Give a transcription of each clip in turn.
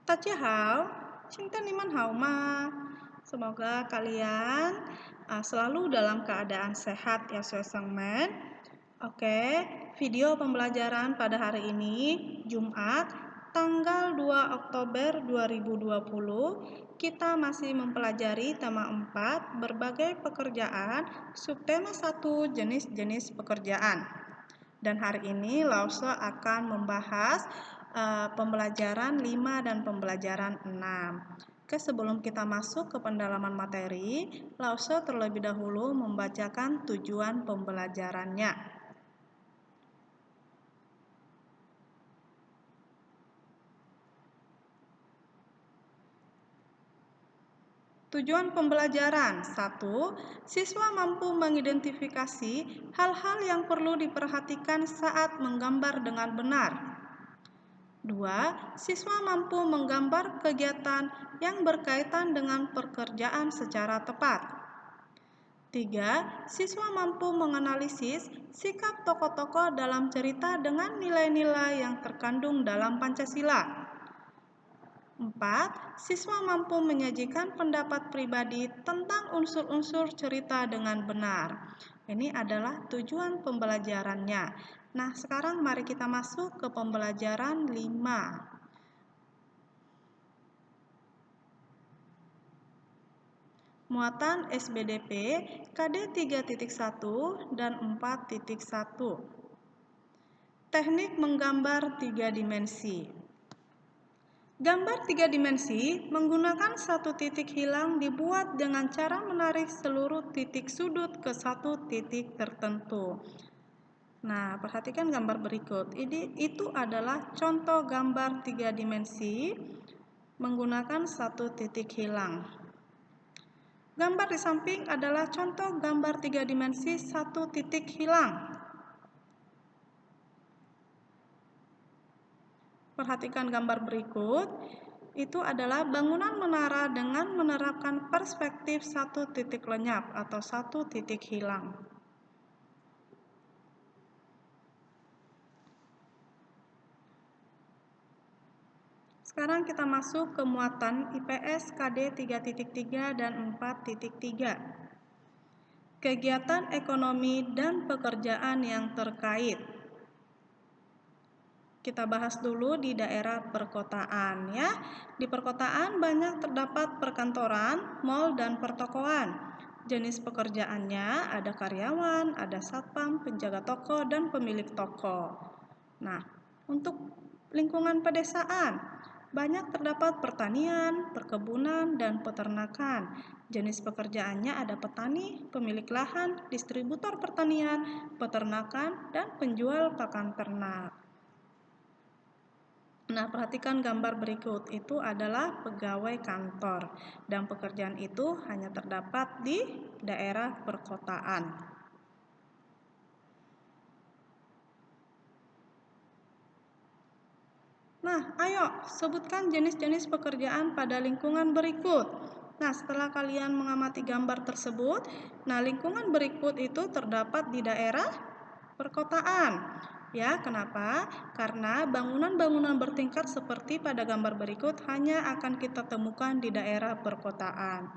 Hao, Cinta Niman Hauma. Semoga kalian selalu dalam keadaan sehat ya Sesengmen. Oke, video pembelajaran pada hari ini Jumat tanggal 2 Oktober 2020 kita masih mempelajari tema 4 berbagai pekerjaan, subtema 1 jenis-jenis pekerjaan. Dan hari ini Lause akan membahas pembelajaran 5 dan pembelajaran 6. Oke, sebelum kita masuk ke pendalaman materi, Lause terlebih dahulu membacakan tujuan pembelajarannya. Tujuan pembelajaran 1. Siswa mampu mengidentifikasi hal-hal yang perlu diperhatikan saat menggambar dengan benar. 2. Siswa mampu menggambar kegiatan yang berkaitan dengan pekerjaan secara tepat. 3. Siswa mampu menganalisis sikap tokoh-tokoh dalam cerita dengan nilai-nilai yang terkandung dalam Pancasila. 4. Siswa mampu menyajikan pendapat pribadi tentang unsur-unsur cerita dengan benar. Ini adalah tujuan pembelajarannya. Nah, sekarang mari kita masuk ke pembelajaran 5. Muatan SBDP KD 3.1 dan 4.1. Teknik menggambar 3 dimensi. Gambar 3 dimensi menggunakan satu titik hilang dibuat dengan cara menarik seluruh titik sudut ke satu titik tertentu. Nah, perhatikan gambar berikut. Itu adalah contoh gambar 3 dimensi menggunakan satu titik hilang. Gambar di samping adalah contoh gambar 3 dimensi satu titik hilang. Perhatikan gambar berikut, itu adalah bangunan menara dengan menerapkan perspektif satu titik lenyap atau satu titik hilang. Sekarang kita masuk ke muatan IPS KD 3.3 dan 4.3. Kegiatan ekonomi dan pekerjaan yang terkait. Kita bahas dulu di daerah perkotaan ya. Di perkotaan banyak terdapat perkantoran, mal, dan pertokoan. Jenis pekerjaannya ada karyawan, ada satpam, penjaga toko, dan pemilik toko. Nah, untuk lingkungan pedesaan, banyak terdapat pertanian, perkebunan, dan peternakan. Jenis pekerjaannya ada petani, pemilik lahan, distributor pertanian, peternakan, dan penjual pakan ternak. Nah, perhatikan gambar berikut. Itu adalah pegawai kantor. Dan pekerjaan itu hanya terdapat di daerah perkotaan. Nah, ayo sebutkan jenis-jenis pekerjaan pada lingkungan berikut. Nah, setelah kalian mengamati gambar tersebut, nah lingkungan berikut itu terdapat di daerah perkotaan. Ya, kenapa? Karena bangunan-bangunan bertingkat seperti pada gambar berikut hanya akan kita temukan di daerah perkotaan.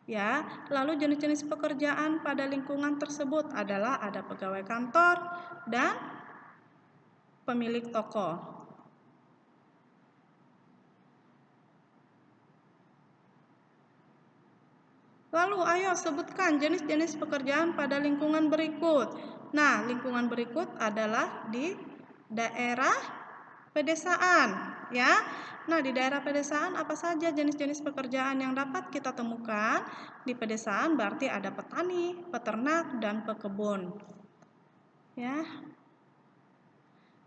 Ya, lalu jenis-jenis pekerjaan pada lingkungan tersebut adalah ada pegawai kantor dan pemilik toko. Lalu ayo sebutkan jenis-jenis pekerjaan pada lingkungan berikut. Nah, lingkungan berikut adalah di daerah pedesaan, ya. Nah, di daerah pedesaan apa saja jenis-jenis pekerjaan yang dapat kita temukan? Di pedesaan berarti ada petani, peternak, dan pekebun. Ya.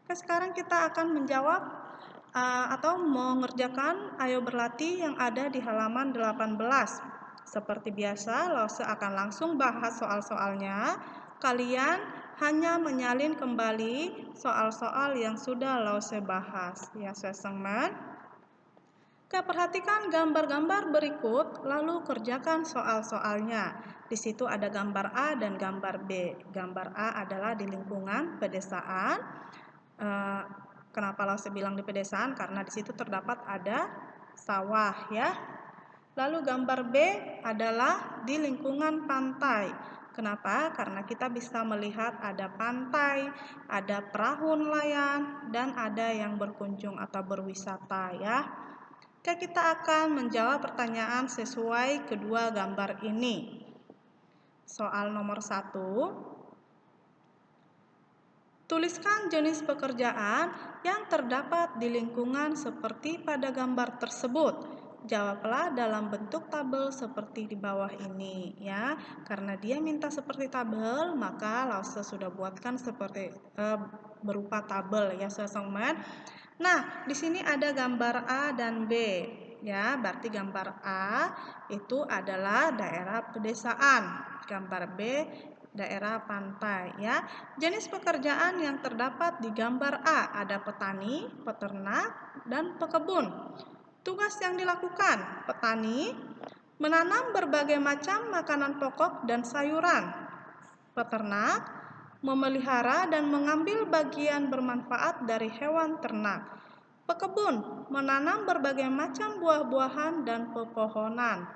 Oke, sekarang kita akan menjawab atau mengerjakan ayo berlatih yang ada di halaman 18. Seperti biasa, Lause akan langsung bahas soal-soalnya. Kalian hanya menyalin kembali soal-soal yang sudah Lause bahas. Ya, Sesengmen. Oke, perhatikan gambar-gambar berikut, lalu kerjakan soal-soalnya. Di situ ada gambar A dan gambar B. Gambar A adalah di lingkungan pedesaan. Kenapa Lause bilang di pedesaan? Karena di situ terdapat ada sawah ya. Lalu gambar B adalah di lingkungan pantai. Kenapa? Karena kita bisa melihat ada pantai, ada perahu nelayan, dan ada yang berkunjung atau berwisata ya. Oke, kita akan menjawab pertanyaan sesuai kedua gambar ini. Soal nomor 1. Tuliskan jenis pekerjaan yang terdapat di lingkungan seperti pada gambar tersebut. Jawablah dalam bentuk tabel seperti di bawah ini ya. Karena dia minta seperti tabel, maka Lause sudah buatkan seperti berupa tabel ya sobat. Nah, di sini ada gambar A dan B ya. Berarti gambar A itu adalah daerah pedesaan, gambar B daerah pantai ya. Jenis pekerjaan yang terdapat di gambar A ada petani, peternak, dan pekebun. Tugas yang dilakukan, petani menanam berbagai macam makanan pokok dan sayuran. Peternak memelihara dan mengambil bagian bermanfaat dari hewan ternak. Pekebun menanam berbagai macam buah-buahan dan pepohonan.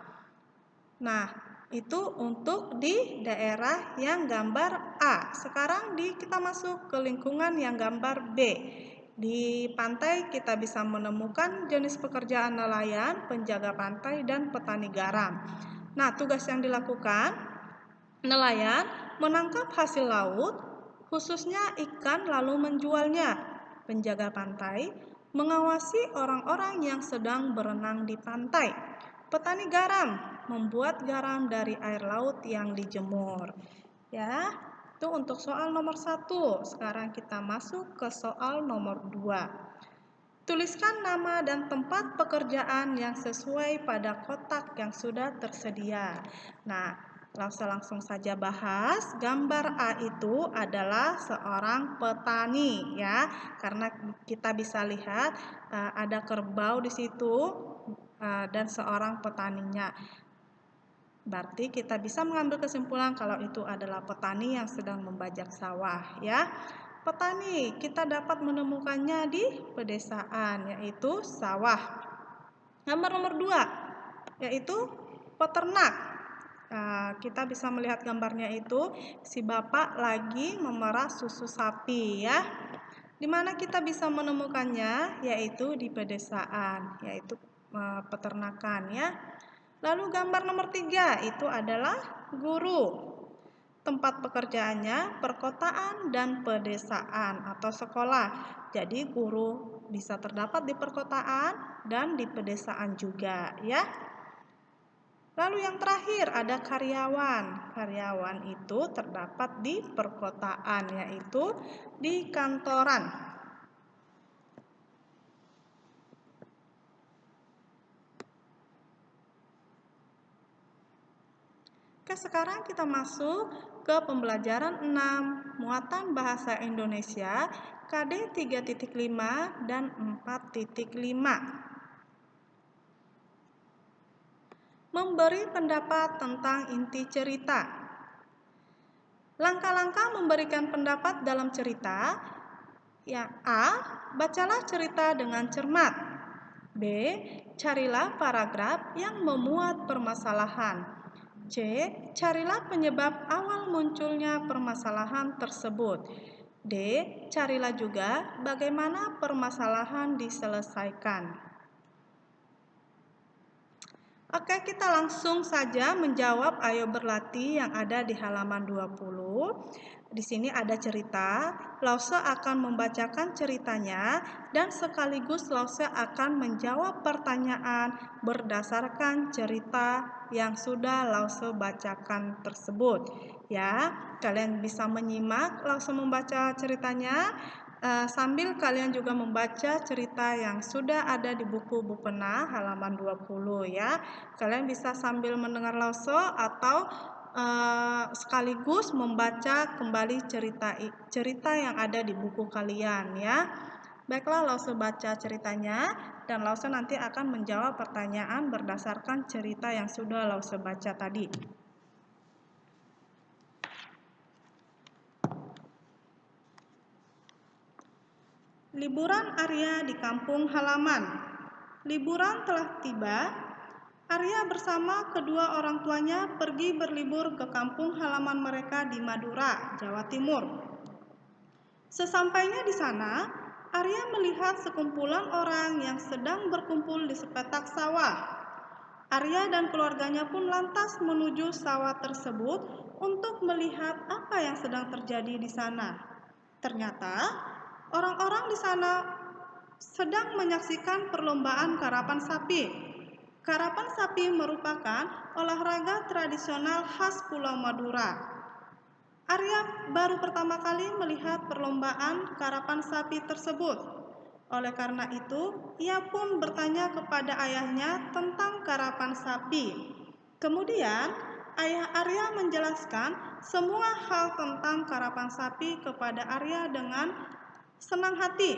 Nah, itu untuk di daerah yang gambar A. Sekarang kita masuk ke lingkungan yang gambar B. Di pantai kita bisa menemukan jenis pekerjaan nelayan, penjaga pantai, dan petani garam. Nah, tugas yang dilakukan, nelayan menangkap hasil laut, khususnya ikan lalu menjualnya. Penjaga pantai mengawasi orang-orang yang sedang berenang di pantai. Petani garam membuat garam dari air laut yang dijemur. Ya, itu untuk soal nomor 1. Sekarang kita masuk ke soal nomor 2. Tuliskan nama dan tempat pekerjaan yang sesuai pada kotak yang sudah tersedia. Nah, langsung saja bahas. Gambar A itu adalah seorang petani ya, karena kita bisa lihat ada kerbau di situ dan seorang petaninya. Berarti kita bisa mengambil kesimpulan kalau itu adalah petani yang sedang membajak sawah ya. Petani kita dapat menemukannya di pedesaan, yaitu sawah. Gambar nomor 2 yaitu peternak. Kita bisa melihat gambarnya itu si bapak lagi memerah susu sapi ya. Di mana kita bisa menemukannya yaitu di pedesaan, yaitu peternakan ya. Lalu gambar nomor 3 itu adalah guru. Tempat pekerjaannya perkotaan dan pedesaan atau sekolah. Jadi guru bisa terdapat di perkotaan dan di pedesaan juga ya. Lalu yang terakhir ada karyawan. Karyawan itu terdapat di perkotaan, yaitu di kantoran. Oke, sekarang kita masuk ke pembelajaran 6, muatan bahasa Indonesia KD 3.5 dan 4.5. Memberi pendapat tentang inti cerita. Langkah-langkah memberikan pendapat dalam cerita. Ya, A. Bacalah cerita dengan cermat. B. Carilah paragraf yang memuat permasalahan. C. Carilah penyebab awal munculnya permasalahan tersebut. D. Carilah juga bagaimana permasalahan diselesaikan. Oke, kita langsung saja menjawab ayo berlatih yang ada di halaman 20. Di sini ada cerita. Lause akan membacakan ceritanya dan sekaligus Lause akan menjawab pertanyaan berdasarkan cerita yang sudah Lause bacakan tersebut. Ya, kalian bisa menyimak Lause membaca ceritanya. Sambil kalian juga membaca cerita yang sudah ada di buku Bupena halaman 20 ya. Kalian bisa sambil mendengar Lause atau sekaligus membaca kembali cerita yang ada di buku kalian ya. Baiklah, Lause baca ceritanya dan Lause nanti akan menjawab pertanyaan berdasarkan cerita yang sudah Lause baca tadi. Liburan Arya di kampung halaman. Liburan telah tiba. Arya bersama kedua orang tuanya pergi berlibur ke kampung halaman mereka di Madura, Jawa Timur. Sesampainya di sana, Arya melihat sekumpulan orang yang sedang berkumpul di sepetak sawah. Arya dan keluarganya pun lantas menuju sawah tersebut untuk melihat apa yang sedang terjadi di sana. Ternyata, orang-orang di sana sedang menyaksikan perlombaan karapan sapi. Karapan sapi merupakan olahraga tradisional khas Pulau Madura. Arya baru pertama kali melihat perlombaan karapan sapi tersebut. Oleh karena itu, ia pun bertanya kepada ayahnya tentang karapan sapi. Kemudian, ayah Arya menjelaskan semua hal tentang karapan sapi kepada Arya dengan senang hati.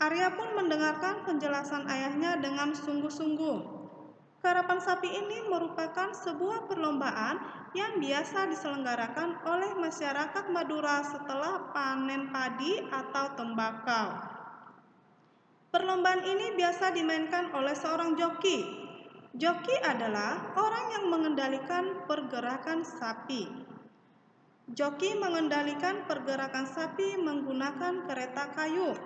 Arya pun mendengarkan penjelasan ayahnya dengan sungguh-sungguh. Karapan sapi ini merupakan sebuah perlombaan yang biasa diselenggarakan oleh masyarakat Madura setelah panen padi atau tembakau. Perlombaan ini biasa dimainkan oleh seorang joki. Joki adalah orang yang mengendalikan pergerakan sapi. Joki mengendalikan pergerakan sapi menggunakan kereta kayu.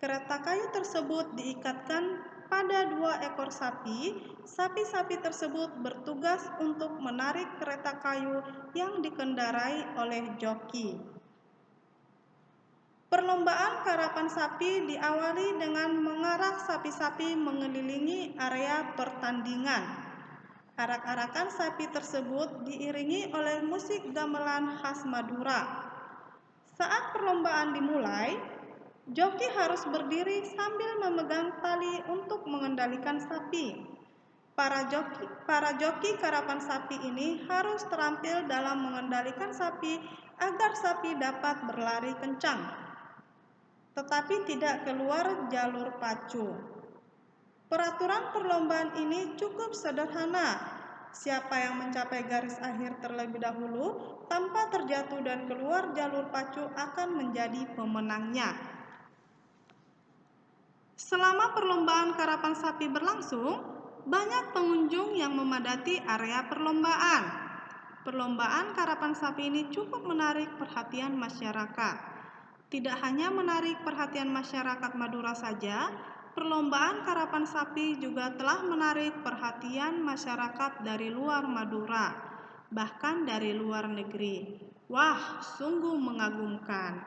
Kereta kayu tersebut diikatkan pada 2 ekor sapi. Sapi-sapi tersebut bertugas untuk menarik kereta kayu yang dikendarai oleh joki. Perlombaan karapan sapi diawali dengan mengarak sapi-sapi mengelilingi area pertandingan. Arak-arakan sapi tersebut diiringi oleh musik gamelan khas Madura. Saat perlombaan dimulai, joki harus berdiri sambil memegang tali untuk mengendalikan sapi. Para joki karapan sapi ini harus terampil dalam mengendalikan sapi agar sapi dapat berlari kencang, tetapi tidak keluar jalur pacu. Peraturan perlombaan ini cukup sederhana. Siapa yang mencapai garis akhir terlebih dahulu tanpa terjatuh dan keluar jalur pacu akan menjadi pemenangnya. Selama perlombaan karapan sapi berlangsung, banyak pengunjung yang memadati area perlombaan. Perlombaan karapan sapi ini cukup menarik perhatian masyarakat. Tidak hanya menarik perhatian masyarakat Madura saja, perlombaan karapan sapi juga telah menarik perhatian masyarakat dari luar Madura, bahkan dari luar negeri. Wah, sungguh mengagumkan.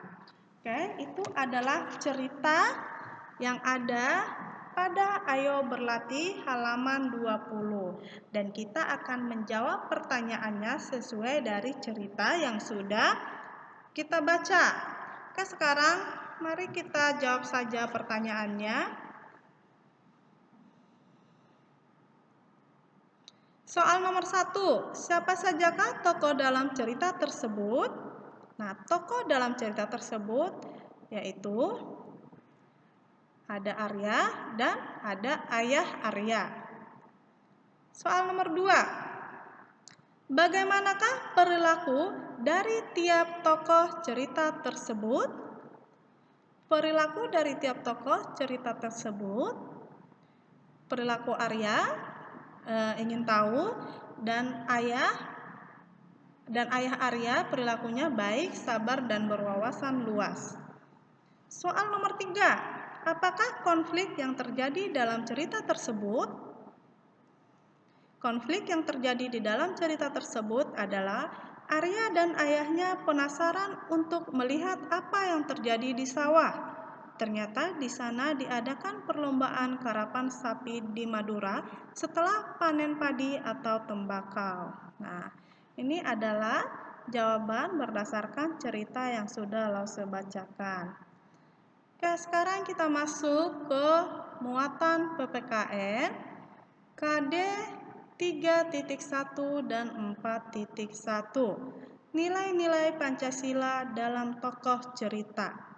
Oke, itu adalah cerita yang ada pada Ayo Berlatih halaman 20. Dan kita akan menjawab pertanyaannya sesuai dari cerita yang sudah kita baca. Oke, sekarang mari kita jawab saja pertanyaannya. Soal nomor 1, siapa sajakah tokoh dalam cerita tersebut? Nah, tokoh dalam cerita tersebut yaitu ada Arya dan ada ayah Arya. Soal nomor 2, bagaimanakah perilaku dari tiap tokoh cerita tersebut? Perilaku dari tiap tokoh cerita tersebut, perilaku Arya ingin tahu, dan ayah Arya perilakunya baik, sabar, dan berwawasan luas. Soal nomor 3, apakah konflik yang terjadi dalam cerita tersebut? Konflik yang terjadi di dalam cerita tersebut adalah Arya dan ayahnya penasaran untuk melihat apa yang terjadi di sawah. Ternyata di sana diadakan perlombaan karapan sapi di Madura setelah panen padi atau tembakau. Nah, ini adalah jawaban berdasarkan cerita yang sudah Lause bacakan. Oke, sekarang kita masuk ke muatan PPKN KD 3.1 dan 4.1. Nilai-nilai Pancasila dalam tokoh cerita.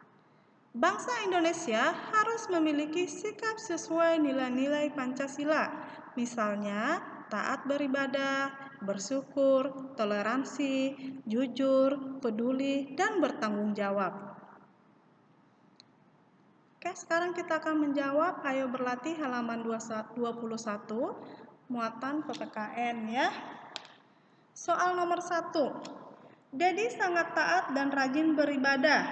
Bangsa Indonesia harus memiliki sikap sesuai nilai-nilai Pancasila. Misalnya, taat beribadah, bersyukur, toleransi, jujur, peduli, dan bertanggung jawab. Oke, sekarang kita akan menjawab. Ayo berlatih halaman 21, muatan PPKN ya. Soal nomor 1. Dedi sangat taat dan rajin beribadah.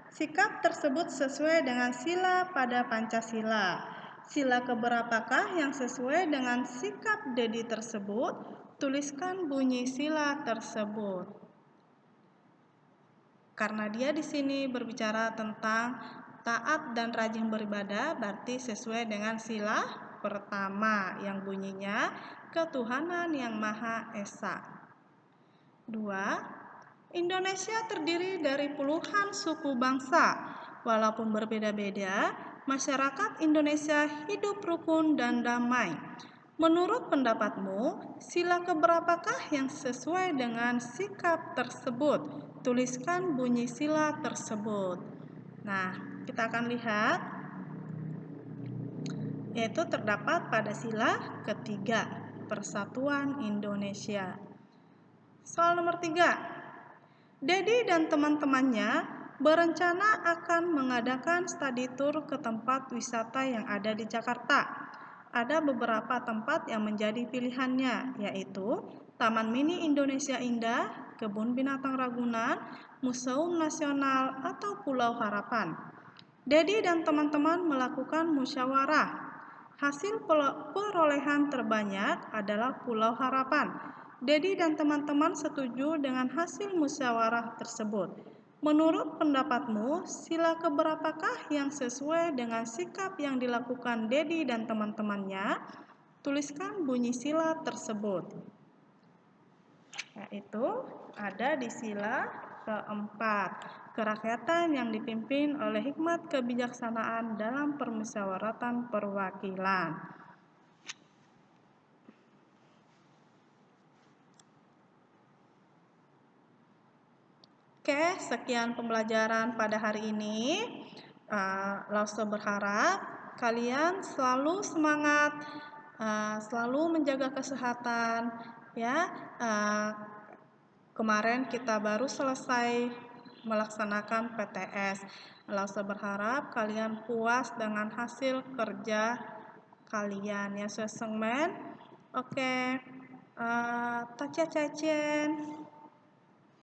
Sikap tersebut sesuai dengan sila pada Pancasila. Sila keberapakah yang sesuai dengan sikap Dedi tersebut? Tuliskan bunyi sila tersebut. Karena dia di sini berbicara tentang taat dan rajin beribadah, berarti sesuai dengan sila pertama yang bunyinya ketuhanan yang Maha Esa. 2. Indonesia terdiri dari puluhan suku bangsa. Walaupun berbeda-beda, masyarakat Indonesia hidup rukun dan damai. Menurut pendapatmu, sila keberapakah yang sesuai dengan sikap tersebut? Tuliskan bunyi sila tersebut. Nah, kita akan lihat, yaitu terdapat pada sila ketiga, Persatuan Indonesia. Soal nomor 3. Dedi dan teman-temannya berencana akan mengadakan study tour ke tempat wisata yang ada di Jakarta. Ada beberapa tempat yang menjadi pilihannya, yaitu Taman Mini Indonesia Indah, Kebun Binatang Ragunan, Museum Nasional, atau Pulau Harapan. Dedi dan teman-teman melakukan musyawarah. Hasil perolehan terbanyak adalah Pulau Harapan. Dedi dan teman-teman setuju dengan hasil musyawarah tersebut. Menurut pendapatmu, sila keberapakah yang sesuai dengan sikap yang dilakukan Dedi dan teman-temannya? Tuliskan bunyi sila tersebut. Yaitu ada di sila keempat, kerakyatan yang dipimpin oleh hikmat kebijaksanaan dalam permusyawaratan perwakilan. Oke, sekian pembelajaran pada hari ini. Lause berharap kalian selalu semangat, selalu menjaga kesehatan. Ya, kemarin kita baru selesai melaksanakan PTS. Lause berharap kalian puas dengan hasil kerja kalian ya, sesuai. Oke, 大家再见。